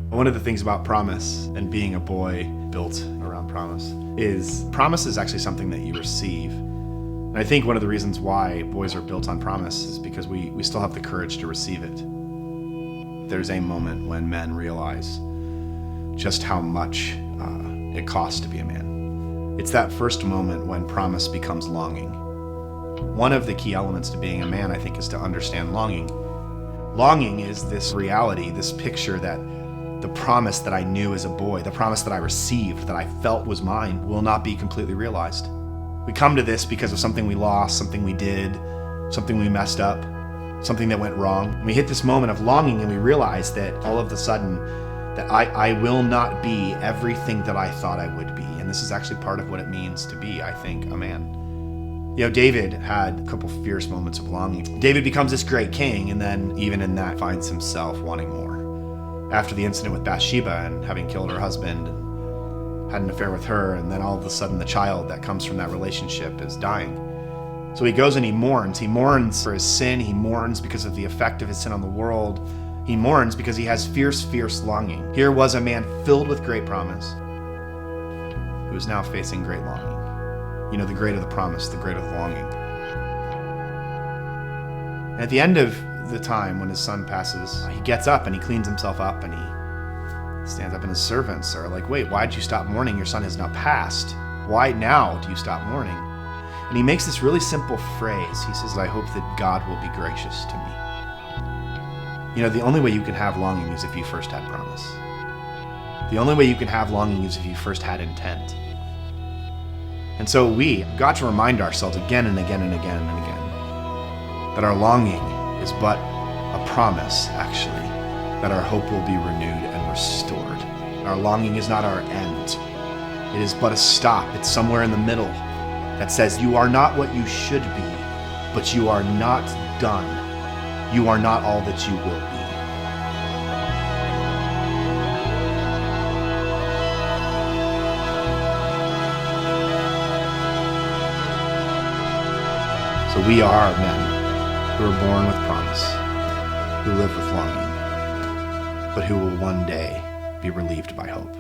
One of the things about promise and being a boy built around promise is actually something that you receive. And I think one of the reasons why boys are built on promise is because we still have the courage to receive it. There's a moment when men realize just how much it costs to be a man. It's that first moment when promise becomes longing. One of the key elements to being a man, I think, is to understand longing. Longing is this reality, this picture that the promise that I knew as a boy, the promise that I received, that I felt was mine, will not be completely realized. We come to this because of something we lost, something we did, something we messed up, something that went wrong. And we hit this moment of longing and we realize that all of a sudden that I will not be everything that I thought I would be. And this is actually part of what it means to be, I think, a man. You know, David had a couple fierce moments of longing. David becomes this great king, and then even in that finds himself wanting more. After the incident with Bathsheba and having killed her husband and had an affair with her, and then all of a sudden the child that comes from that relationship is dying. So he goes and he mourns. He mourns for his sin. He mourns because of the effect of his sin on the world. He mourns because he has fierce, fierce longing. Here was a man filled with great promise who is now facing great longing. You know, the greater the promise, the greater the longing. And at the end of the time when his son passes, he gets up and he cleans himself up and he stands up, and his servants are like, wait, why'd you stop mourning? Your son has now passed. Why now do you stop mourning? And he makes this really simple phrase. He says, I hope that God will be gracious to me. You know, the only way you can have longing is if you first had promise. The only way you can have longing is if you first had intent. And so we got to remind ourselves again and again and again and again that our longing is but a promise, actually, that our hope will be renewed and restored. Our longing is not our end. It is but a stop. It's somewhere in the middle that says you are not what you should be, but you are not done. You are not all that you will be. So we are men who are born with promise, who live with longing, but who will one day be relieved by hope.